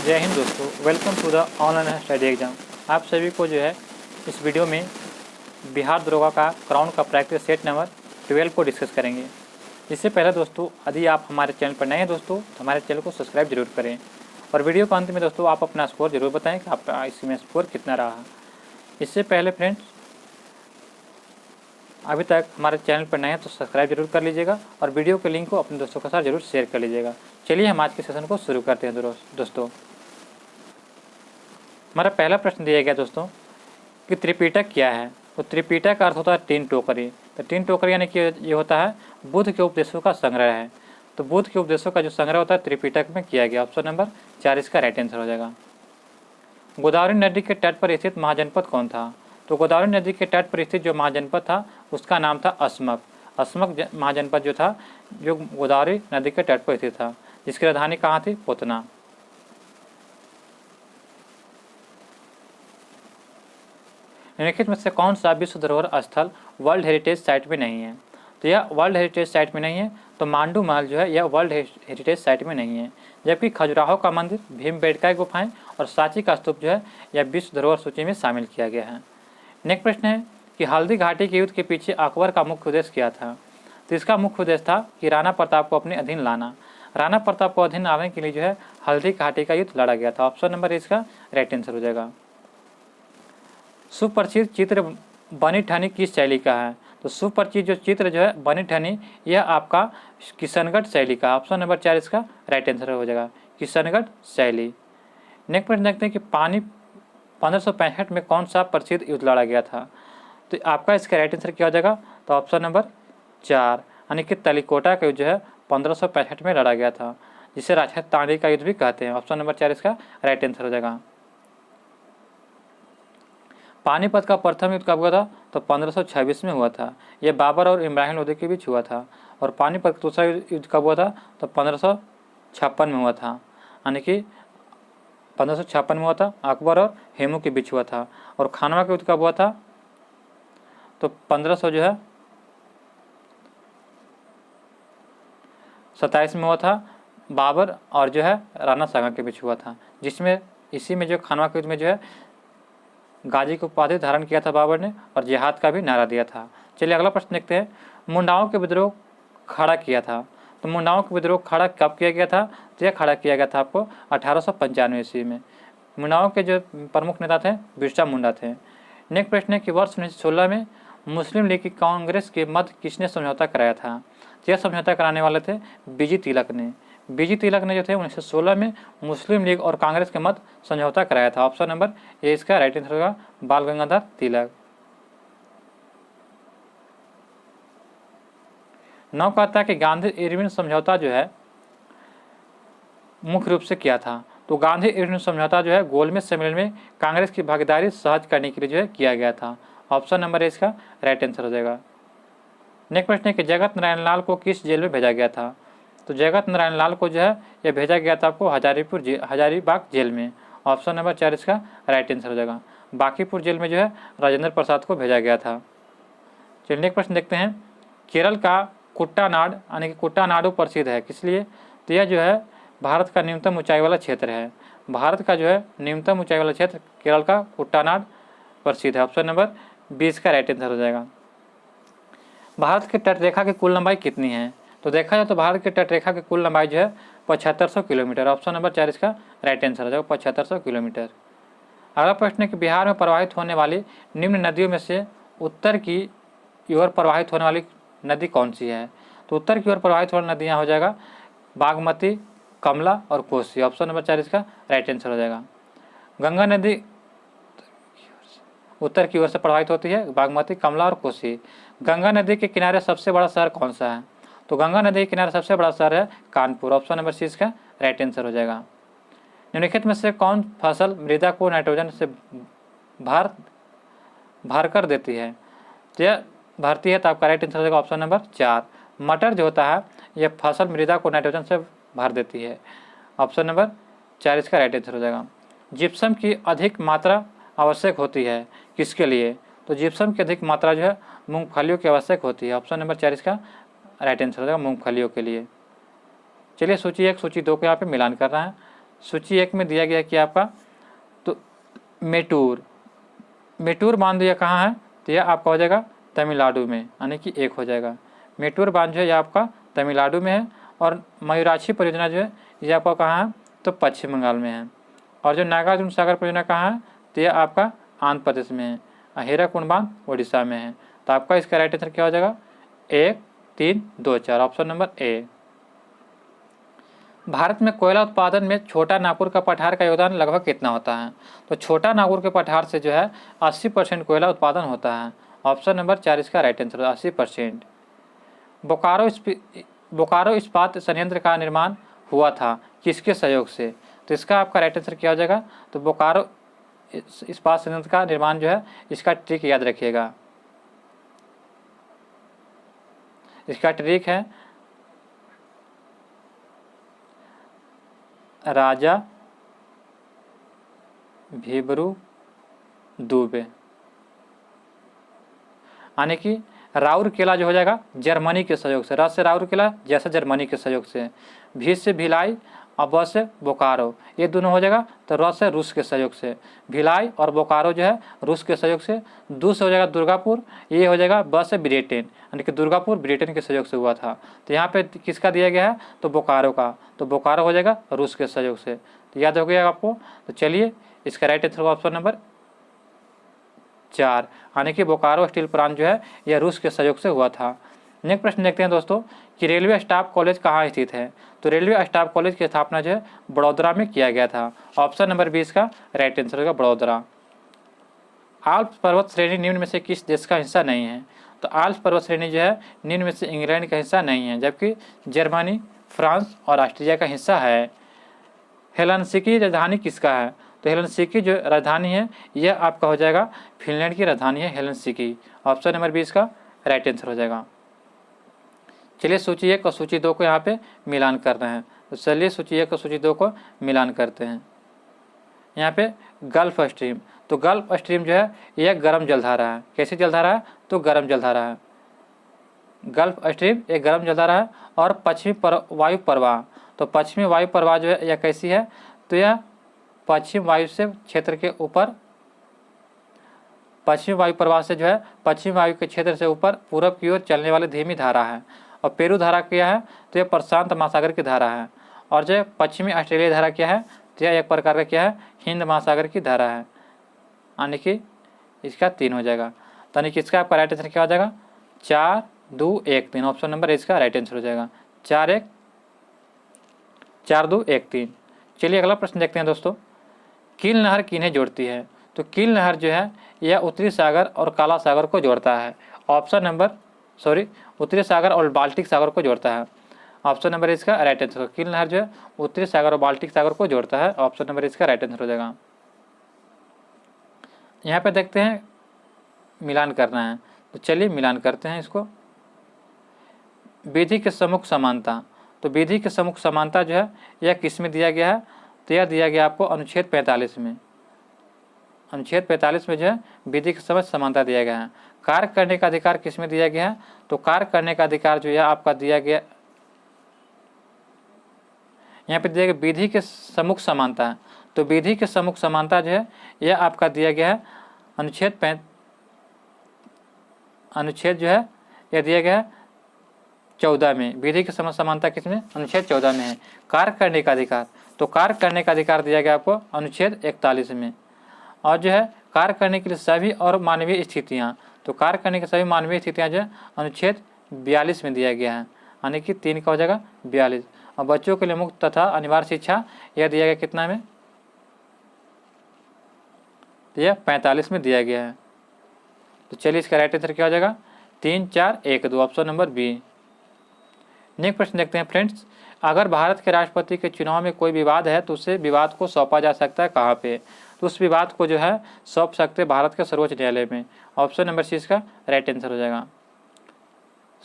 जय हिंद दोस्तों, welcome to the online study exam. आप सभी को जो है इस वीडियो में बिहार दरोगा का क्राउन का प्रैक्टिस सेट नंबर 12 को डिस्कस करेंगे। इससे पहले दोस्तों, यदि आप हमारे चैनल पर नए हैं दोस्तों तो हमारे चैनल को सब्सक्राइब जरूर करें और वीडियो के अंत में दोस्तों आप अपना स्कोर जरूर बताएं कि आपका इसमें स्कोर कितना रहा। इससे पहले फ्रेंड्स, अभी तक हमारे चैनल पर नए हैं तो सब्सक्राइब जरूर कर लीजिएगा और वीडियो के लिंक को अपने दोस्तों के साथ जरूर शेयर कर लीजिएगा। चलिए हम आज के सेशन को शुरू करते हैं दोस्तों। हमारा पहला प्रश्न दिया गया दोस्तों कि त्रिपिटक क्या है। तो त्रिपिटक का अर्थ होता है तीन टोकरी। तो तीन टोकरी यानी कि ये होता है बुद्ध के उपदेशों का संग्रह है। तो बुद्ध के उपदेशों का जो संग्रह होता है त्रिपिटक में किया गया। ऑप्शन नंबर 4 इसका राइट आंसर हो जाएगा। गोदावरी नदी के तट पर स्थित महाजनपद कौन था। तो गोदावरी नदी के तट पर स्थित जो महाजनपद था उसका नाम था अस्मक। अस्मक महाजनपद जो था जो गोदावरी नदी के तट पर स्थित था, जिसकी राजधानी कहाँ थी, पुतना। निम्नलिखित में से कौन सा विश्व धरोहर स्थल वर्ल्ड हेरिटेज साइट में नहीं है। तो यह वर्ल्ड हेरिटेज साइट में नहीं है। तो मांडू महल जो है यह वर्ल्ड हेरिटेज साइट में नहीं है, जबकि खजुराहो का मंदिर, भीमबेटका की गुफाएं और सांची का स्तूप जो है यह विश्व धरोहर सूची में शामिल किया गया है। नेक्स्ट प्रश्न है कि हल्दी घाटी के युद्ध के पीछे अकबर का मुख्य उद्देश्य क्या था। तो इसका मुख्य उद्देश्य था कि राणा प्रताप को अपने अधीन लाना। राणा प्रताप को अधीन लाने के लिए जो है हल्दी घाटी का युद्ध लड़ा गया था। ऑप्शन नंबर इसका राइट आंसर हो जाएगा। सुप्रसिद्ध चित्र बनी ठनी किस शैली का है। तो सुप्रसिद्ध जो चित्र जो है बनी ठनी यह आपका किशनगढ़ शैली का। ऑप्शन नंबर 4 इसका राइट आंसर हो जाएगा, किशनगढ़ शैली। नेक्स्ट प्रश्न देखते हैं कि पानी 1565 में कौन सा प्रसिद्ध युद्ध लड़ा गया था। तो आपका इसका राइट आंसर क्या हो जाएगा, तो ऑप्शन नंबर 4 यानी कि तलिकोटा का युद्ध जो है 1565 में लड़ा गया था, जिसे राजतांड़ी का युद्ध भी कहते हैं। ऑप्शन नंबर 4 इसका राइट आंसर हो जाएगा। पानीपत का प्रथम युद्ध कब हुआ था। तो 1526 में हुआ था। यह बाबर और इब्राहिम लोधी के बीच हुआ था। और पानीपत का दूसरा युद्ध कब हुआ था, तो 1556 में हुआ था, यानी कि 1556 में हुआ था, अकबर और हेमू के बीच हुआ था। और खानवा का युद्ध कब हुआ था, तो 1500 जो है 27 में हुआ था, बाबर और जो है राणा सांगा के बीच हुआ था, जिसमें इसी में जो खानवा के युद्ध में जो है गाजी की उपाधि धारण किया था बाबर ने और जिहाद का भी नारा दिया था। चलिए अगला प्रश्न देखते हैं। मुंडाओं के विद्रोह खड़ा किया था। तो मुंडाओं का विद्रोह खड़ा कब किया गया था। तो यह खड़ा किया गया था आपको 1895 ईस्वी में। मुंडाओं के जो प्रमुख नेता थे बिरसा मुंडा थे। नेक्स्ट प्रश्न है कि वर्ष 1916 में मुस्लिम लीग की कांग्रेस के मध्य किसने समझौता कराया था। तो यह समझौता कराने वाले थे बीजी तिलक ने। बीजी तिलक ने जो थे 1916 में मुस्लिम लीग और कांग्रेस के मध्य समझौता कराया था। ऑप्शन नंबर ए इसका राइट आंसर होगा, बाल गंगाधर तिलक। 9 कहता है कि गांधी इरविन समझौता जो है मुख्य रूप से किया था। तो गांधी इरविन समझौता जो है गोलमेज सम्मेलन में कांग्रेस की भागीदारी सहज करने के लिए जो है किया गया था। ऑप्शन नंबर ए इसका राइट आंसर हो जाएगा। नेक्स्ट प्रश्न है कि जगत नारायण लाल को किस जेल में भेजा गया था। तो जगत नारायण लाल को जो है यह भेजा गया था आपको हजारीबाग जेल में। ऑप्शन नंबर 4 इसका राइट आंसर हो जाएगा। बांकीपुर जेल में जो है राजेंद्र प्रसाद को भेजा गया था। चलिए नेक्स्ट प्रश्न देखते हैं। केरल का कुट्टानाड यानी कि कुट्टानाडु प्रसिद्ध है किस लिए। तो यह जो है भारत का न्यूनतम ऊंचाई वाला क्षेत्र है। भारत का जो है न्यूनतम ऊंचाई वाला क्षेत्र केरल का कुट्टानाड प्रसिद्ध है। ऑप्शन नंबर 20 का राइट आंसर हो जाएगा। भारत की तटरेखा की कुल लंबाई कितनी है। तो देखा जाए तो भारत की तटरेखा की कुल लंबाई जो है 7500 किलोमीटर। ऑप्शन नंबर 4 इसका राइट आंसर हो जाएगा, 7500 किलोमीटर। अगला प्रश्न है कि बिहार में प्रवाहित होने वाली निम्न नदियों में से उत्तर की ओर प्रवाहित होने वाली नदी कौन सी है। तो उत्तर की ओर प्रवाहित होने वाली नदियाँ हो जाएगा बागमती, कमला और कोसी। ऑप्शन नंबर 4 इसका राइट आंसर हो जाएगा। गंगा नदी उत्तर की ओर से प्रवाहित होती है, बागमती, कमला और कोसी। गंगा नदी के किनारे सबसे बड़ा शहर कौन सा है। तो गंगा नदी के किनारे सबसे बड़ा शहर है कानपुर। ऑप्शन नंबर 6 का राइट आंसर हो जाएगा। निम्नलिखित में से कौन फसल मृदा को नाइट्रोजन से भार कर देती है। तो यह भरती है, तो आपका राइट आंसर हो जाएगा ऑप्शन नंबर 4। मटर जो होता है यह फसल मृदा को नाइट्रोजन से भर देती है। ऑप्शन नंबर 4 इसका राइट आंसर हो जाएगा। जिप्सम की अधिक मात्रा आवश्यक होती है किसके लिए। तो जिप्सम की अधिक मात्रा जो है मूंगफलियों की आवश्यक होती है। ऑप्शन नंबर 4 इसका राइट आंसर हो जाएगा, मूंगफलियों के लिए। चलिए सूची 1 सूची 2 को यहाँ पे मिलान कर रहा है। सूची 1 में दिया गया कि आपका तो मेटूर बांध यह कहाँ है, तो यह आपका हो जाएगा तमिलनाडु में, यानी कि 1 हो जाएगा। मेटूर बांध जो है यह आपका तमिलनाडु में है, और मयूराक्षी परियोजना जो है ये आपका कहाँ है, तो पश्चिम बंगाल में है। और जो नागार्जुन सागर परियोजना कहाँ है, तो यह आपका आंध्र प्रदेश में है। हीराकुंड बांध उड़ीसा में है। तो आपका इसका राइट आंसर क्या हो जाएगा, 1, 3, 2, 4, ऑप्शन नंबर ए। भारत में कोयला उत्पादन में छोटा नागपुर का पठार का योगदान लगभग कितना होता है, तो छोटा नागपुर के पठार से जो है 80% कोयला उत्पादन होता है। ऑप्शन नंबर 4 इसका राइट आंसर 80%। बोकारो इस्पात संयंत्र का निर्माण हुआ था किसके सहयोग से, तो इसका आपका राइट आंसर क्या हो जाएगा, तो बोकारो इस्पात संयंत्र का निर्माण जो है, इसका ट्रिक याद रखिएगा, इसका ट्रिक है राजा भीबरू दुबे, यानी कि राउरकेला जो हो जाएगा जर्मनी के सहयोग से, र से राउरकेला, जैसे जर्मनी के सहयोग से, भी से भिलाई और ब से बोकारो, ये दोनों हो जाएगा, तो र से रूस के सहयोग से, भिलाई और बोकारो जो है रूस के सहयोग से, दू से हो जाएगा दुर्गापुर, ये हो जाएगा ब से ब्रिटेन, यानी कि दुर्गापुर ब्रिटेन के सहयोग से हुआ था। तो यहाँ पे किसका दिया गया है, तो बोकारो का, तो बोकारो हो जाएगा रूस के सहयोग से। तो याद हो गया आपको। तो चलिए इसका राइट आंसर ऑप्शन नंबर 4, यानी कि बोकारो स्टील प्लांट जो है यह रूस के सहयोग से हुआ था। नेक्स्ट प्रश्न देखते हैं दोस्तों कि रेलवे स्टाफ कॉलेज कहाँ स्थित है, तो रेलवे स्टाफ कॉलेज की स्थापना जो है बड़ौदा में किया गया था। ऑप्शन नंबर 20 का राइट आंसर होगा बड़ौदा। आल्प्स पर्वत श्रेणी निम्न में से किस देश का हिस्सा नहीं है, तो आल्प्स पर्वत श्रेणी जो है निम्न में से इंग्लैंड का हिस्सा नहीं है, जबकि जर्मनी, फ्रांस और ऑस्ट्रिया का हिस्सा है। हेलसिंकी राजधानी किसका है, तो हेलसिंकी जो राजधानी है यह आपका हो जाएगा फिनलैंड की राजधानी है हेलसिंकी। ऑप्शन नंबर 20 का राइट आंसर हो जाएगा। चलिए सूची 1 और सूची 2 को यहाँ पे मिलान कर रहे हैं, तो चलिए सूची 1 और सूची 2 को मिलान करते हैं। यहाँ पे गल्फ स्ट्रीम, तो गल्फ स्ट्रीम जो है यह गर्म जलधारा है। कैसी जलधारा है, तो गर्म जलधारा है। गल्फ स्ट्रीम एक गर्म जलधारा है। और पश्चिमी वायु प्रवाह, तो पश्चिमी वायु प्रवाह जो है यह कैसी है, तो यह पश्चिम वायु से क्षेत्र के ऊपर, पश्चिमी वायु प्रवाह से जो है पश्चिमी वायु के क्षेत्र से ऊपर पूरब की ओर चलने वाली धीमी धारा है। और पेरू धारा क्या है, तो यह प्रशांत महासागर की धारा है। और जो पश्चिमी ऑस्ट्रेलिया धारा क्या है, तो यह एक प्रकार का क्या है, हिंद महासागर की धारा है, यानी कि इसका 3 हो जाएगा। तो यानी कि इसका आपका राइट आंसर क्या हो जाएगा, 4, 2, 1, 3, ऑप्शन नंबर इसका राइट आंसर हो जाएगा 4, 2, 1, 3। चलिए अगला प्रश्न देखते हैं दोस्तों, कील नहर किन्हें जोड़ती है, तो कील नहर जो है यह उत्तरी सागर और काला सागर को जोड़ता है। ऑप्शन नंबर उत्तरी सागर और बाल्टिक सागर को जोड़ता है। ऑप्शन नंबर इसका राइट आंसर, कील नहर जो है उत्तरी सागर और बाल्टिक सागर को जोड़ता है। ऑप्शन नंबर इसका राइट आंसर हो जाएगा। यहाँ पे देखते हैं मिलान करना है, तो चलिए मिलान करते हैं इसको। विधि के सम्मुख समानता, तो विधि के सम्मुख समानता जो है यह किस में दिया गया है, तो यह दिया गया आपको अनुच्छेद 45 में। अनुच्छेद 45 में जो है विधि के सम्मुख समानता दिया गया है। कार्य करने का अधिकार किस में दिया गया है, तो कार्य करने का अधिकार जो है आपका दिया गया, यहाँ पे दिया गया विधि के सम्मुख समानता है। तो विधि के सम्मुख समानता जो है यह आपका दिया गया है अनुच्छेद जो है यह दिया गया है 14 में। विधि के सम्मुख समानता किसमें, अनुच्छेद 14 में है। कार्य करने का अधिकार, तो कार्य करने का अधिकार दिया गया आपको अनुच्छेद 41 में। और जो है कार्य करने के लिए सभी और मानवीय स्थितियाँ, तो कार्य करने की सभी मानवीय स्थितियाँ जो है अनुच्छेद 42 में दिया गया है, यानी कि 3 का हो जाएगा 42। और बच्चों के लिए मुक्त तथा अनिवार्य शिक्षा यह दिया गया कितना में, तो यह 45 में दिया गया है। तो चलिए इसका राइट आंसर क्या हो जाएगा, 3, 4, 1, 2, ऑप्शन नंबर बी। नेक्स्ट प्रश्न देखते हैं फ्रेंड्स, अगर भारत के राष्ट्रपति के चुनाव में कोई विवाद है तो उसे विवाद को सौंपा जा सकता है कहाँ पे, तो उस विवाद को जो है सौंप सकते हैं भारत के सर्वोच्च न्यायालय में। ऑप्शन नंबर सी इसका राइट आंसर हो जाएगा।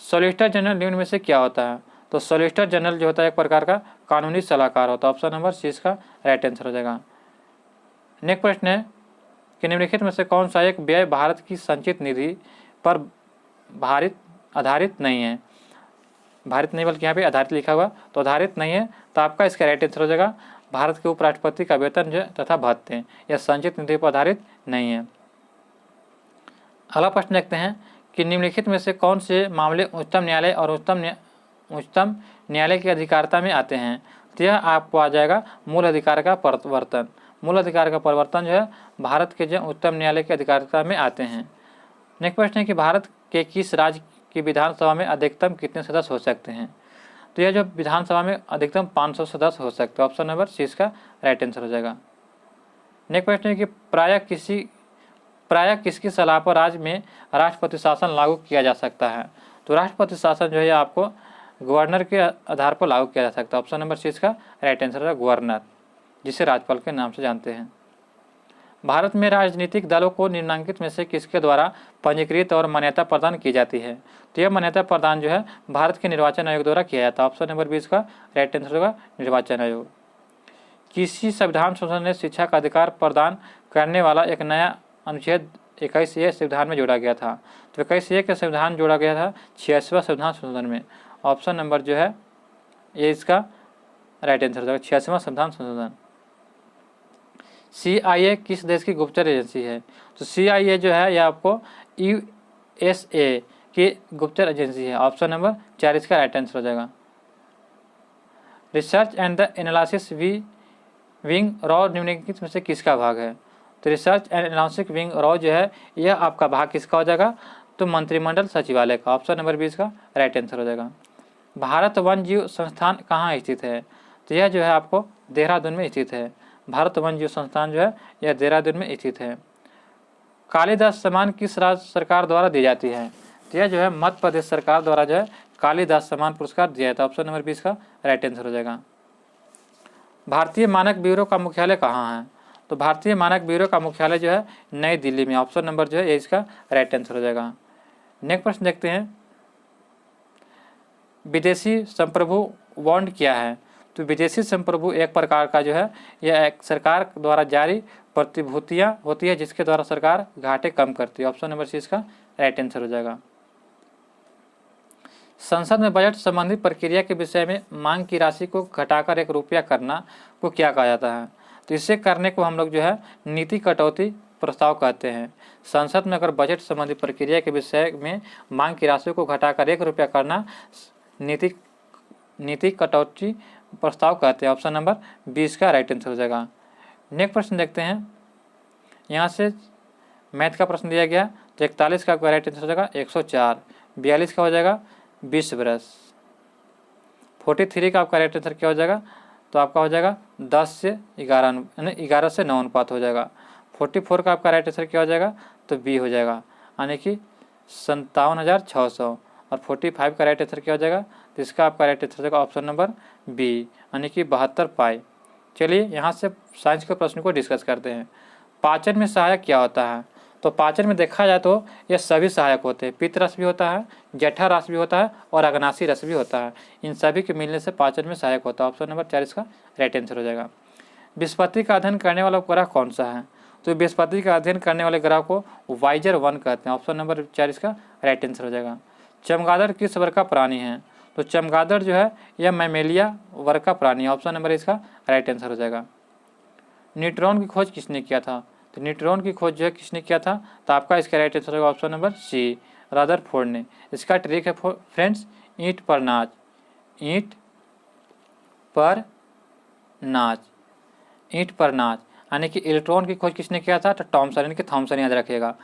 सॉलिसिटर जनरल निम्न में से क्या होता है, तो सॉलिसिटर जनरल जो होता है एक प्रकार का कानूनी सलाहकार होता है। ऑप्शन नंबर सी इसका राइट आंसर हो जाएगा। नेक्स्ट प्रश्न है कि निम्नलिखित में से कौन सा एक व्यय भारत की संचित निधि पर आधारित नहीं है, भारत नहीं बल्कि यहाँ पे आधारित लिखा हुआ, तो आधारित नहीं है, तो आपका इसका राइट आंसर हो जाएगा भारत के उपराष्ट्रपति का वेतन जो है तथा भत्ते, यह संचित निधि पर आधारित नहीं है। अगला प्रश्न देखते हैं कि निम्नलिखित में से कौन से मामले उच्चतम न्यायालय और उच्चतम न्यायालय की अधिकारिता में आते हैं। तो यह आपको आ जाएगा मूल अधिकार का परिवर्तन। मूल अधिकार का परिवर्तन जो है भारत के जो उच्चतम न्यायालय की अधिकारिता में आते हैं। नेक्स्ट प्रश्न है कि भारत के किस राज्य की विधानसभा में अधिकतम कितने सदस्य हो सकते हैं। तो यह जो विधानसभा में अधिकतम 500 सदस्य हो सकते हैं। ऑप्शन नंबर सी इसका राइट आंसर हो जाएगा। नेक्स्ट प्रश्न है कि प्रायः किसकी सलाह पर राज्य में राष्ट्रपति शासन लागू किया जा सकता है। तो राष्ट्रपति शासन जो है आपको गवर्नर के आधार पर लागू किया जा सकता है। ऑप्शन नंबर सी इसका राइट आंसर है गवर्नर, जिसे राज्यपाल के नाम से जानते हैं। भारत में राजनीतिक दलों को निम्नलिखित में से किसके द्वारा पंजीकृत और मान्यता प्रदान की जाती है। तो यह मान्यता प्रदान जो है भारत के निर्वाचन आयोग द्वारा किया जाता है। ऑप्शन नंबर 20 का राइट आंसर होगा निर्वाचन आयोग। किसी संविधान संशोधन ने शिक्षा का अधिकार प्रदान करने वाला एक नया अनुच्छेद 21A संविधान में जोड़ा गया था। तो 21A का संविधान जोड़ा गया था 86वां संविधान संशोधन में। ऑप्शन नंबर जो है ये इसका राइट आंसर हो जाएगा 86वां संविधान संशोधन। CIA किस देश की गुप्तचर एजेंसी है। तो CIA जो है यह आपको USA की गुप्तचर एजेंसी है। ऑप्शन नंबर 4 इसका राइट आंसर हो जाएगा। Research and the analysis wing raw निम्नलिखित में से किसका भाग है। तो research and analysis wing raw जो है यह आपका भाग किसका हो जाएगा। तो मंत्रिमंडल सचिवालय का। ऑप्शन नंबर 20 का राइट आंसर हो जाएगा। भारत वन्य जीव संस्थान कहाँ स्थित है। तो यह जो है आपको देहरादून में स्थित है। भारत वन्य जीव संस्थान जो है यह देहरादून में स्थित है। कालिदास सम्मान किस राज्य सरकार द्वारा दी जाती है। तो यह जो है मध्य प्रदेश सरकार द्वारा जो है कालिदास सम्मान पुरस्कार दिया जाता है। ऑप्शन नंबर 20 का राइट आंसर हो जाएगा। भारतीय मानक ब्यूरो का मुख्यालय कहाँ है। तो भारतीय मानक ब्यूरो का मुख्यालय जो है नई दिल्ली में। ऑप्शन नंबर जो है इसका राइट आंसर हो जाएगा। नेक्स्ट प्रश्न देखते हैं, विदेशी संप्रभु बॉन्ड क्या है। तो विदेशी संप्रभु एक प्रकार का जो है यह एक सरकार द्वारा जारी प्रतिभूतियां होती है जिसके द्वारा सरकार घाटे कम करती है। ऑप्शन नंबर सी इसका राइट आंसर हो जाएगा। संसद में बजट संबंधी प्रक्रिया के विषय में मांग की राशि को घटाकर ₹1 करना को क्या कहा जाता है। तो इसे करने को हम लोग जो है नीति कटौती प्रस्ताव कहते हैं। संसद में अगर बजट संबंधी प्रक्रिया के विषय में मांग की राशि को घटाकर ₹1 करना नीति कटौती प्रस्ताव कहते हैं। ऑप्शन नंबर 20 का राइट आंसर हो जाएगा। नेक्स्ट प्रश्न देखते हैं, यहाँ से मैथ का प्रश्न दिया गया। तो 41 का राइट आंसर हो जाएगा 104। 42 का हो जाएगा 20 बरस। 43 का आपका राइट आंसर क्या हो जाएगा। तो आपका हो जाएगा 10 से 11 यानी 11 से 9 अनुपात हो जाएगा। 44 का आपका राइट आंसर क्या हो जाएगा। तो बी हो जाएगा यानी कि 57,600। और 45 का राइट आंसर क्या हो जाएगा। तो इसका आपका राइट आंसर हो जाएगा ऑप्शन नंबर बी यानी कि 72 पाई। चलिए यहाँ से साइंस के प्रश्न को डिस्कस करते हैं। पाचन में सहायक क्या होता है। तो पाचन में देखा जाए तो ये सभी सहायक होते हैं। पित्त रस भी होता है, जठर रस भी होता है और अग्नाशी रस भी होता है। इन सभी के मिलने से पाचन में सहायक होता है। ऑप्शन नंबर 4 इसका राइट आंसर हो जाएगा। बृहस्पति का अध्ययन करने वाला ग्रह कौन सा है। तो बृहस्पति का अध्ययन करने वाले ग्रह को वाइजर 1 कहते हैं। ऑप्शन नंबर 4 इसका राइट आंसर हो जाएगा। चमगादड़ किस वर्ग का प्राणी है। तो चमगादड़ जो है यह मैमेलिया वर्ग का प्राणी है। ऑप्शन नंबर इसका राइट आंसर हो जाएगा। न्यूट्रॉन की खोज किसने किया था। तो न्यूट्रॉन की खोज जो है किसने किया था। तो आपका इसका राइट आंसर होगा ऑप्शन नंबर सी रदरफोर्ड ने। इसका ट्रिक है फ्रेंड्स ईंट पर नाच। ईंट पर नाच, ईंट पर नाच यानी कि इलेक्ट्रॉन की खोज किसने किया था। तो थॉमसन यानी कि थॉमसन याद रखिएगा।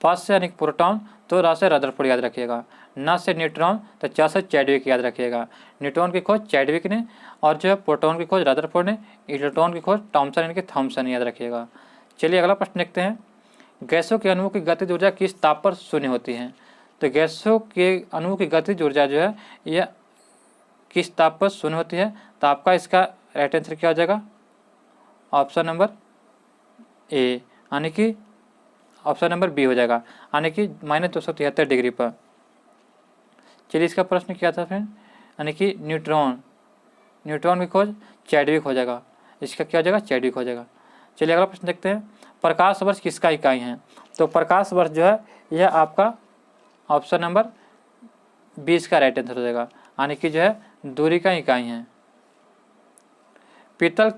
फर्स्ट से यानी कि प्रोटॉन, तो र से रदरफोर्ड याद रखिएगा। न से न्यूट्रॉन, तो च से चैडविक याद रखिएगा। न्यूट्रॉन की खोज चैडविक ने और जो है प्रोटॉन की खोज रदरफोर्ड ने, इलेक्ट्रॉन की खोज थॉमसन यानी कि थॉमसन याद रखिएगा। चलिए अगला प्रश्न देखते हैं, गैसों के अणुओं की गतिज ऊर्जा किस ताप पर शून्य होती है। तो गैसों के अणुओं की गतिज ऊर्जा जो है यह किस ताप पर शून्य होती है। तो आपका इसका राइट आंसर क्या हो जाएगा। ऑप्शन नंबर ए यानी कि ऑप्शन नंबर बी हो जाएगा यानी कि -273 डिग्री पर। चलिए इसका प्रश्न क्या था फ्रेंड, यानी कि न्यूट्रॉन की खोज चैडविक हो जाएगा। इसका क्या हो जाएगा चैडविक हो जाएगा। चलिए अगला प्रश्न देखते हैं, प्रकाश वर्ष किसका इकाई है। तो प्रकाश वर्ष जो है यह आपका ऑप्शन नंबर 20 का राइट आंसर हो जाएगा यानी कि जो है दूरी का इकाई है। पीतल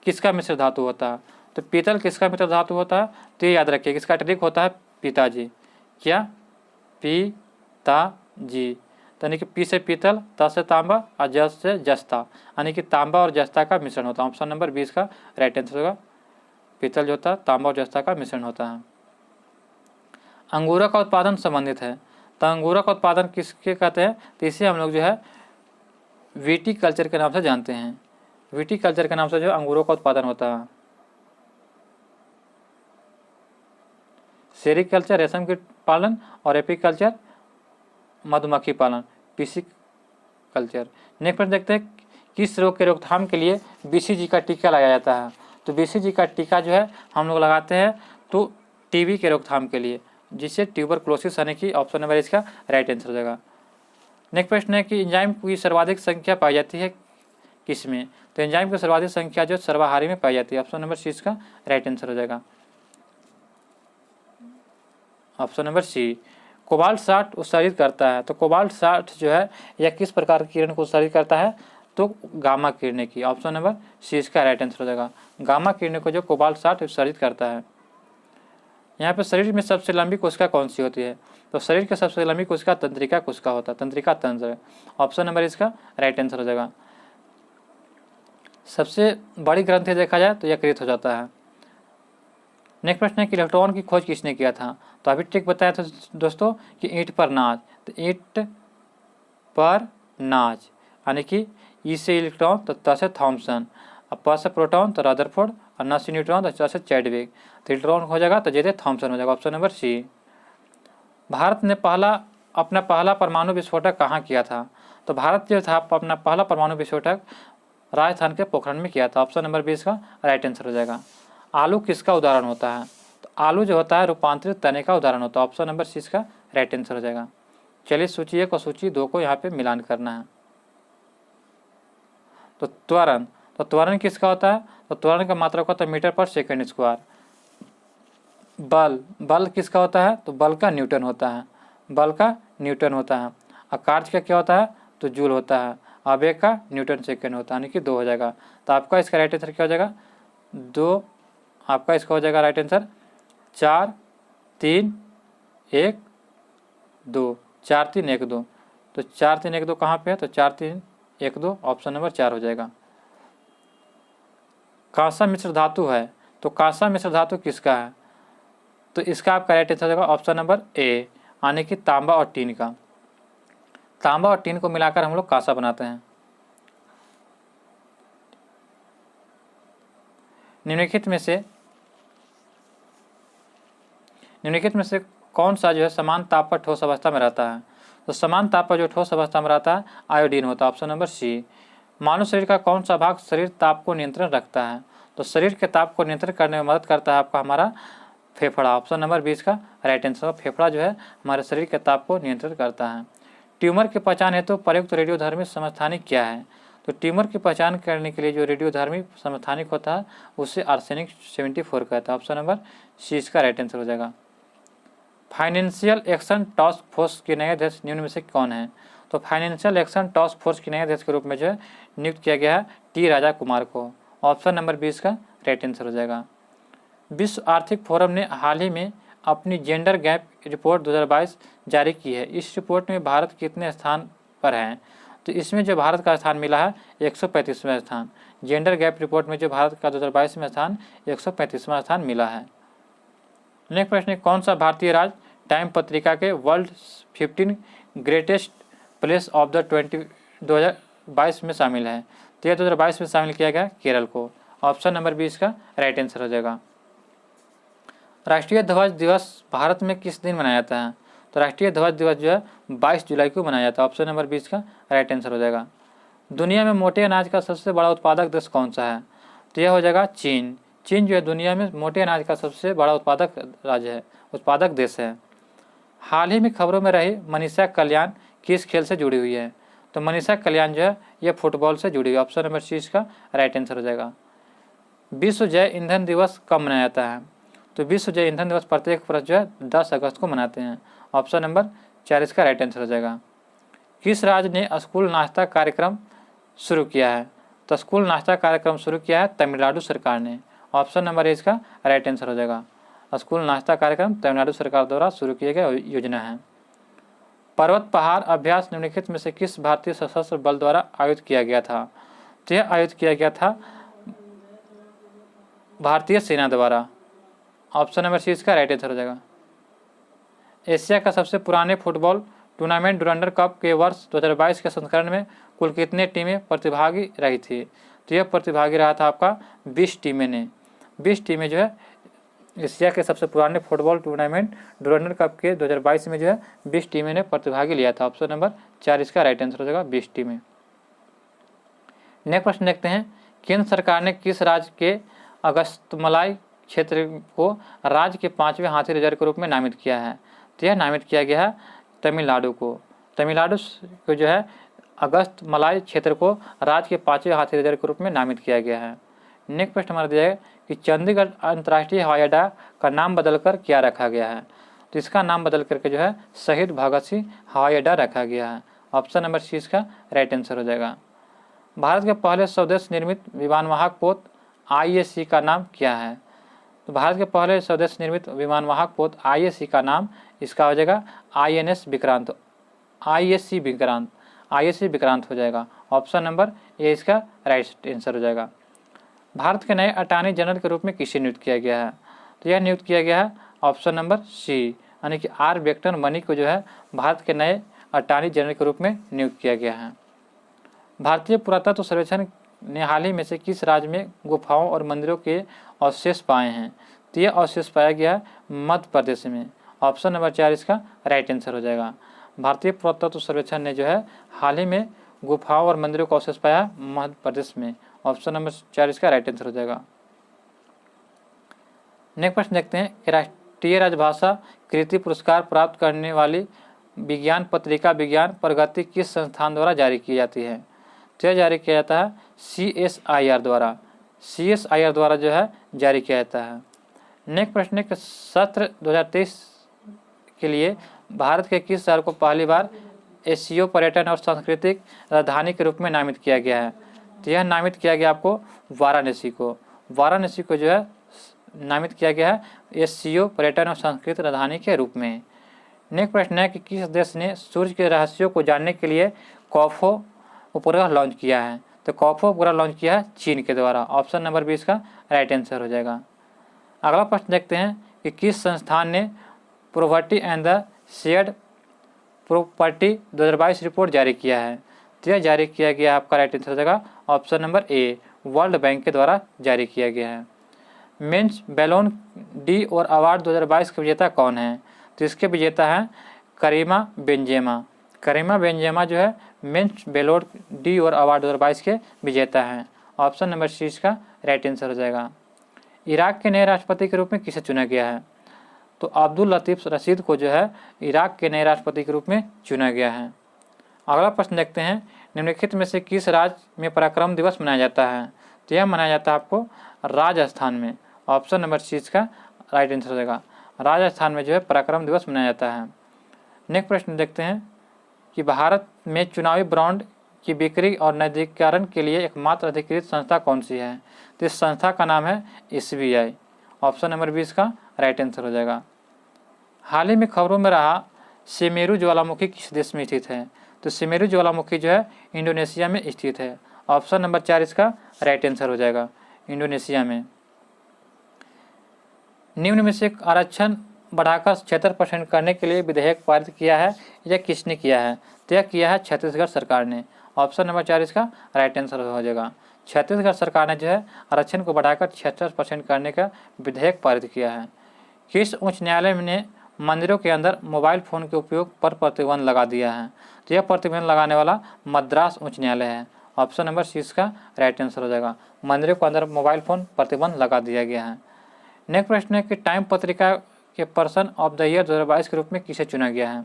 किसका मिश्र धातु होता है? तो पीतल किसका मिश्र धातु होता है? तो ये याद रखिए किसका ट्रिक होता है? पिताजी। क्या? पिताजी। तो यानी कि पी से पीतल, ता से तांबा और जस से जस्ता, यानी कि तांबा और जस्ता का मिश्रण होता है। ऑप्शन नंबर 20 का राइट आंसर होगा। पीतल जो होता है तांबा और जस्ता का मिश्रण होता है। अंगूरों का उत्पादन संबंधित है, तो अंगूरों का उत्पादन किसके कहते हैं? तो इसे हम लोग जो है वीटी कल्चर के नाम से जानते हैं। वीटी कल्चर के नाम से जो अंगूरों का उत्पादन होता है। सेरीकल्चर रेशम कीट पालन और एपीकल्चर मधुमक्खी पालन, पीसी कल्चर। नेक्स्ट प्रश्न देखते हैं, किस रोग के रोकथाम के लिए बीसीजी का टीका लगाया जाता है? तो बीसीजी का टीका जो है हम लोग लगाते हैं तो टीबी के रोकथाम के लिए, जिससे ट्यूबरक्लोसिस यानी कि ऑप्शन नंबर इसका राइट आंसर हो जाएगा। नेक्स्ट प्रश्न है कि एंजाइम की सर्वाधिक संख्या पाई जाती है किसमें? तो एंजाइम की सर्वाधिक संख्या जो सर्वाहारी में पाई जाती है। ऑप्शन नंबर सी इसका राइट आंसर हो जाएगा। Option number C. कोबाल्ट 60 उत्सर्जित करता है, तो कोबाल्ट 60 जो है यह किस प्रकार की किरण को उत्सर्जित करता है? तो गामा किरणें की। ऑप्शन नंबर सी इसका राइट आंसर हो जाएगा। गामा किरणें को जो कोबाल्ट 60 उत्सर्जित करता है। यहाँ पे शरीर में सबसे लंबी कोशिका कौन सी होती है? तो शरीर की सबसे लंबी कोशिका तंत्रिका कोशिका होता है, तंत्रिका तंत्र। ऑप्शन नंबर इसका राइट आंसर हो जाएगा। सबसे बड़ी ग्रंथि देखा जाए तो यकृत हो जाता है। नेक्स्ट प्रश्न है कि इलेक्ट्रॉन की खोज किसने किया था? तो अभी ट्रिक बताया था दोस्तों कि ईंट पर नाच, तो ईंट पर नाच यानी कि ई से इलेक्ट्रॉन तो त से थॉमसन, और प से प्रोटॉन तो रदरफोर्ड, और न से न्यूट्रॉन तो च से चैडविक। तो इलेक्ट्रॉन हो जाएगा तो जे थॉमसन हो जाएगा। Option number C. भारत ने अपना पहला परमाणु विस्फोटक कहाँ किया था? तो भारत जो था अपना पहला परमाणु विस्फोटक राजस्थान के पोखरण में किया था। ऑप्शन नंबर 20 का राइट आंसर हो जाएगा। आलू किसका उदाहरण होता है? तो आलू जो होता है रूपांतरित तने का उदाहरण होता है। ऑप्शन नंबर सी का राइट आंसर हो जाएगा। चलिए सूची 1 और सूची 2 को यहाँ पे मिलान करना है। तो त्वरण, तो त्वरण किसका होता है? तो त्वरण का मात्रक होता है मीटर पर सेकेंड स्क्वायर। बल, बल किसका होता है? तो बल का न्यूटन होता है, बल का न्यूटन होता है। और कार्य का क्या होता है? तो जूल होता है। आवेग का न्यूटन सेकेंड होता है, यानी कि 2 हो जाएगा। तो आपका इसका राइट आंसर क्या हो जाएगा? 2। आपका इसका हो जाएगा राइट आंसर 4 3 1 2, 4 3 1 2। तो 4 3 1 2 कहाँ पे है? तो 4 3 1 2 ऑप्शन नंबर 4 हो जाएगा। कांसा मिश्र धातु है, तो कांसा मिश्र धातु किसका है? तो इसका आपका राइट आंसर हो जाएगा ऑप्शन नंबर ए, यानी कि तांबा और टीन का। तांबा और टीन को मिलाकर हम लोग कांसा बनाते हैं। निम्नलिखित में से कौन सा जो है समान ताप पर ठोस अवस्था में रहता है? तो समान ताप पर जो ठोस अवस्था में रहता है आयोडीन होता है। Option number C. मानव शरीर का कौन सा भाग शरीर ताप को नियंत्रण रखता है? तो शरीर के ताप को नियंत्रण करने में मदद करता है आपका हमारा फेफड़ा। ऑप्शन नंबर 20 का राइट आंसर। फेफड़ा जो है हमारे शरीर के ताप को नियंत्रित करता है। ट्यूमर की पहचान हेतु प्रयुक्त रेडियोधर्मी समस्थानिक क्या है? तो ट्यूमर की पहचान करने के लिए जो रेडियोधर्मी समस्थानिक होता है उसे आर्सेनिक 74 कहता है। ऑप्शन नंबर सी इसका राइट आंसर हो जाएगा। फाइनेंशियल एक्शन टास्क फोर्स के नए अध्यक्ष निम्न में से कौन है? तो फाइनेंशियल एक्शन टास्क फोर्स के नए अध्यक्ष के रूप में जो है नियुक्त किया गया है टी राजा कुमार को। ऑप्शन नंबर 20 का राइट आंसर हो जाएगा। विश्व आर्थिक फोरम ने हाल ही में अपनी जेंडर गैप रिपोर्ट 2022 जारी की है। इस रिपोर्ट में भारत कितने स्थान पर है? तो इसमें जो भारत का स्थान मिला है 135वां स्थान। जेंडर गैप रिपोर्ट में जो भारत का 2022 में स्थान 135वां स्थान मिला है। नेक्स्ट प्रश्न है, कौन सा भारतीय राज्य टाइम पत्रिका के world 15 greatest place of the 2022 में शामिल है? तो यह 2022 में शामिल किया गया केरल को। ऑप्शन नंबर 20 का राइट आंसर हो जाएगा। राष्ट्रीय ध्वज दिवस भारत में किस दिन मनाया जाता है? तो राष्ट्रीय ध्वज दिवस जो है 22 जुलाई को मनाया जाता है। ऑप्शन नंबर 20 का राइट आंसर हो जाएगा। दुनिया में मोटे अनाज का सबसे बड़ा उत्पादक देश कौन सा है? तो यह हो जाएगा चीन। चीन जो है दुनिया में मोटे अनाज का सबसे बड़ा उत्पादक देश है। हाल ही में खबरों में रही मनीषा कल्याण किस खेल से जुड़ी हुई है? तो मनीषा कल्याण जो है यह फुटबॉल से जुड़ी हुई है। ऑप्शन नंबर सी इसका राइट आंसर हो जाएगा। विश्व जैव ईंधन दिवस कब मनाया जाता है? तो विश्व जैव ईंधन दिवस प्रत्येक वर्ष जो है 10 अगस्त को मनाते हैं। ऑप्शन नंबर 4 इसका राइट आंसर हो जाएगा। किस राज्य ने स्कूल नाश्ता कार्यक्रम शुरू किया है? तो स्कूल नाश्ता कार्यक्रम शुरू किया है तमिलनाडु सरकार ने। ऑप्शन नंबर ए इसका राइट आंसर हो जाएगा। स्कूल नाश्ता कार्यक्रम तमिलनाडु सरकार द्वारा शुरू किया गया योजना है। पर्वत पहाड़ अभ्यास निम्नलिखित में से किस भारतीय सशस्त्र बल द्वारा आयोजित किया गया था? तो यह आयोजित किया गया था भारतीय सेना द्वारा। ऑप्शन नंबर सी इसका राइट आंसर हो जाएगा। एशिया का सबसे पुराने फुटबॉल टूर्नामेंट डुरंडर कप के वर्ष 2022 के संस्करण में कुल कितने टीमें प्रतिभागी रही थी? तो यह प्रतिभागी रहा था आपका 20 टीमें ने। 20 टीमें जो है एशिया के सबसे पुराने फुटबॉल टूर्नामेंट डुरंडर कप के 2022 में जो है 20 टीमें ने प्रतिभागी लिया था। ऑप्शन नंबर 4 इसका राइट आंसर हो जाएगा, 20 टीमें। नेक्स्ट प्रश्न देखते हैं, केंद्र सरकार ने किस राज्य के अगस्तमलाई क्षेत्र को राज्य के 5वें हाथी रिजर्व के रूप में नामित किया है? तो यह नामित किया गया है तमिलनाडु को। तमिलनाडु को जो है अगस्तमलाई क्षेत्र को राज्य के 5वें हाथी रिजर्व के रूप में नामित किया गया है। नेक्स्ट प्रश्न हमारा दिया है कि चंडीगढ़ अंतर्राष्ट्रीय हवाई अड्डा का नाम बदलकर क्या रखा गया है? तो इसका नाम बदल करके जो है शहीद भगत सिंह हवाई अड्डा रखा गया है। ऑप्शन नंबर सी इसका राइट आंसर हो जाएगा। भारत के पहले स्वदेश निर्मित विमानवाहक पोत IAC का नाम क्या है? तो भारत के पहले स्वदेश निर्मित विमानवाहक पोत IAC का नाम इसका हो जाएगा INS विक्रांत। IAC विक्रांत हो जाएगा। ऑप्शन नंबर ए इसका राइट आंसर हो जाएगा। भारत के नए अटॉर्नी जनरल के रूप में किसे नियुक्त किया गया है? तो यह नियुक्त किया गया है ऑप्शन नंबर सी, यानी कि R वेंकट मणि को जो है भारत के नए अटॉर्नी जनरल के रूप में नियुक्त किया गया है। भारतीय पुरातत्व सर्वेक्षण ने हाल ही में से किस राज्य में गुफाओं और मंदिरों के अवशेष पाए हैं? तो यह अवशेष पाया गया है मध्य प्रदेश में। ऑप्शन नंबर 4 इसका राइट आंसर हो जाएगा। भारतीय पुरातत्व सर्वेक्षण ने जो है हाल ही में गुफाओं और मंदिरों का अवशेष पाया मध्य प्रदेश में। ऑप्शन नंबर 4 इसका राइट आंसर हो जाएगा। नेक्स्ट प्रश्न देखते हैं कि राष्ट्रीय राजभाषा कृति पुरस्कार प्राप्त करने वाली विज्ञान पत्रिका विज्ञान प्रगति किस संस्थान द्वारा जारी की जाती है? तो यह जारी किया जाता है CSIR द्वारा। CSIR द्वारा जो है जारी किया जाता है। नेक्स्ट प्रश्न है कि सत्र 2023 के लिए भारत के किस शहर को पहली बार एशियो पर्यटन और सांस्कृतिक राजधानी के रूप में नामित किया गया है? तो यह नामित किया गया आपको वाराणसी को। वाराणसी को जो है नामित किया गया है एशियो पर्यटन और सांस्कृतिक राजधानी के रूप में। नेक्स्ट प्रश्न है कि किस देश ने सूर्य के रहस्यों को जानने के लिए कॉफो उपग्रह लॉन्च किया है? तो कॉफो उपग्रह लॉन्च किया है चीन के द्वारा। ऑप्शन नंबर 20 का राइट आंसर हो जाएगा। अगला प्रश्न देखते हैं कि किस संस्थान ने property and the shared property 2022 report जारी किया है? तो यह जारी किया गया आपका राइट आंसर हो जाएगा option number A, world bank के द्वारा जारी किया गया है। मेंस बैलोन डी और अवार्ड 2022 के विजेता कौन है? तो इसके विजेता हैं करीमा बेंजेमा। करीमा बेंजेमा जो है मेंस बैलोन डी और अवार्ड 2022 के विजेता हैं। ऑप्शन नंबर सी इसका राइट आंसर हो जाएगा। इराक के नए राष्ट्रपति के रूप में किसे चुना गया है? तो अब्दुल लतीफ़ रशीद को जो है इराक के नए राष्ट्रपति के रूप में चुना गया है। अगला प्रश्न देखते हैं, निम्नलिखित में से किस राज्य में पराक्रम दिवस मनाया जाता है? तो यह मनाया जाता है आपको राजस्थान में। ऑप्शन नंबर सी इसका राइट आंसर हो जाएगा। राजस्थान में जो है पराक्रम दिवस मनाया जाता है। नेक्स्ट प्रश्न देखते हैं कि भारत में चुनावी बॉन्ड की बिक्री और नकदीकरण के लिए एकमात्र अधिकृत संस्था कौन सी है? तो इस संस्था का नाम है SBI। ऑप्शन नंबर 20 का राइट आंसर हो जाएगा। हाल ही में खबरों में रहा सेमेरू ज्वालामुखी किस देश में स्थित है? तो सेमेरू ज्वालामुखी जो है इंडोनेशिया में स्थित है। ऑप्शन नंबर 4 इसका राइट आंसर हो जाएगा, इंडोनेशिया में। निम्न में से आरक्षण बढ़ाकर 76% करने के लिए विधेयक पारित किया है, यह किसने किया है? तो यह किया है छत्तीसगढ़ सरकार ने। ऑप्शन नंबर 4 इसका राइट आंसर हो जाएगा। छत्तीसगढ़ सरकार ने जो है आरक्षण को बढ़ाकर 76% करने का विधेयक पारित किया है। किस उच्च न्यायालय ने मंदिरों के अंदर मोबाइल फ़ोन के उपयोग पर प्रतिबंध लगा दिया है? तो यह प्रतिबंध लगाने वाला मद्रास उच्च न्यायालय है। ऑप्शन नंबर सी इसका राइट आंसर हो जाएगा। मंदिरों के अंदर मोबाइल फ़ोन प्रतिबंध लगा दिया गया है। नेक्स्ट प्रश्न है कि टाइम पत्रिका के पर्सन ऑफ द ईयर 2022 के रूप में किसे चुना गया है?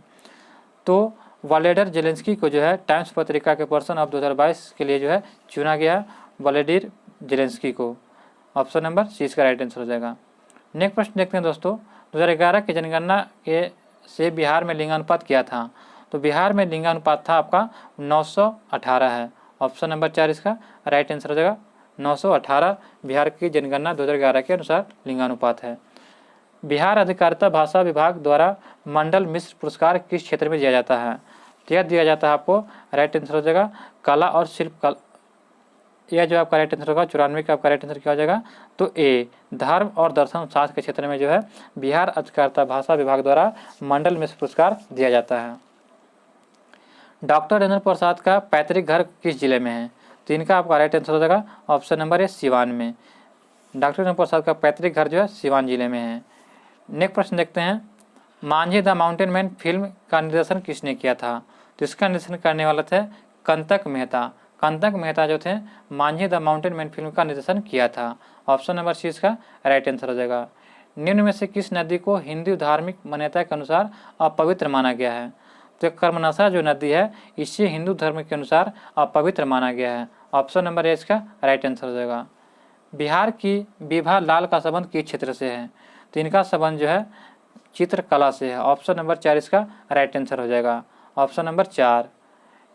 तो वालेडर जेलेंस्की को जो है टाइम्स पत्रिका के पर्सन ऑफ 2022 के लिए जो है चुना गया, वालेडिर जेलेंस्की को। ऑप्शन नंबर सी इसका राइट आंसर हो जाएगा। नेक्स्ट प्रश्न देखते हैं दोस्तों, 2011 की जनगणना के से बिहार में लिंगानुपात क्या था? तो बिहार में लिंगानुपात था आपका 918 है। ऑप्शन नंबर 4 इसका राइट आंसर हो जाएगा। 918 बिहार की जनगणना 2011 के अनुसार लिंगानुपात है। बिहार अधिकारिता भाषा विभाग द्वारा मंडल मिश्र पुरस्कार किस क्षेत्र में दिया जाता है? तो यह दिया जाता है आपको, राइट आंसर हो जाएगा कला और शिल्प कला। यह जो आपका राइट आंसर होगा 94 का आपका राइट आंसर क्या हो जाएगा? तो ए, धर्म और दर्शन शास्त्र के क्षेत्र में जो है बिहार अधिकारिता भाषा विभाग द्वारा मंडल मिश्र पुरस्कार दिया जाता है। डॉक्टर राजेंद्र प्रसाद का पैतृक घर किस जिले में है? तो इनका आपका राइट आंसर हो जाएगा ऑप्शन नंबर ए, सिवान में। डॉक्टर राजेंद्र प्रसाद का पैतृक घर जो है सिवान जिले में है। नेक्स्ट प्रश्न देखते हैं, Manjhi the mountain man film का निर्देशन किसने किया था? तो इसका निर्देशन करने वाले थे कंतक मेहता। कंतक मेहता जो थे Manjhi the mountain man film का निर्देशन किया था। ऑप्शन नंबर सी इसका राइट आंसर हो जाएगा। निम्न में से किस नदी को हिंदू धार्मिक मान्यता के अनुसार अपवित्र माना गया है? तो कर्मनाशा जो नदी है इसे हिंदू धर्म के अनुसार अपवित्र माना गया है। ऑप्शन नंबर ए इसका राइट आंसर हो जाएगा। बिहार की विभा लाल का संबंध किस क्षेत्र से है? तो इनका संबंध जो है चित्रकला से है। ऑप्शन नंबर 4 इसका राइट आंसर हो जाएगा। Option number 4।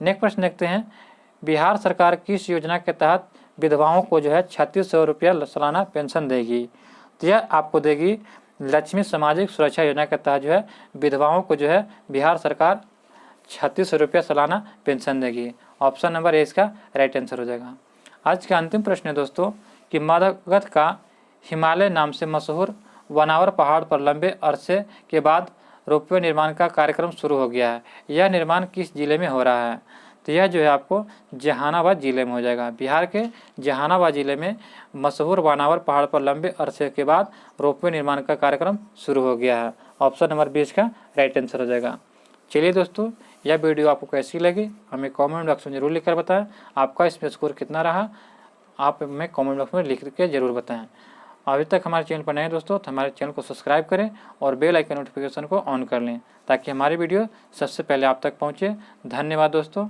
नेक्स्ट प्रश्न देखते हैं, बिहार सरकार किस योजना के तहत विधवाओं को जो है 3600 रुपया सालाना पेंशन देगी? तो यह आपको देगी लक्ष्मी सामाजिक सुरक्षा योजना के तहत जो है विधवाओं को जो है बिहार सरकार 3600 रुपया सालाना पेंशन देगी। ऑप्शन नंबर ए इसका राइट आंसर हो जाएगा। आज का अंतिम प्रश्न है दोस्तों कि मगध का हिमालय नाम से मशहूर वनावर पहाड़ पर लंबे अरसे के बाद रोपवे निर्माण का कार्यक्रम शुरू हो गया है। यह निर्माण किस जिले में हो रहा है? तो यह जो है आपको जहानाबाद जिले में हो जाएगा। बिहार के जहानाबाद जिले में मशहूर वनावर पहाड़ पर लंबे अरसे के बाद रोपवे निर्माण का कार्यक्रम शुरू हो गया है। ऑप्शन नंबर 20 का राइट आंसर हो जाएगा। चलिए दोस्तों, यह वीडियो आपको कैसी लगी हमें कमेंट बॉक्स में जरूर लिखकर बताएं। आपका इसमें स्कोर कितना रहा आप हमें कमेंट बॉक्स में लिख के जरूर बताएं। अभी तक हमारे चैनल पर नए हैं दोस्तों तो हमारे चैनल को सब्सक्राइब करें और बेल आइकन नोटिफिकेशन को ऑन कर लें ताकि हमारी वीडियो सबसे पहले आप तक पहुंचे। धन्यवाद दोस्तों।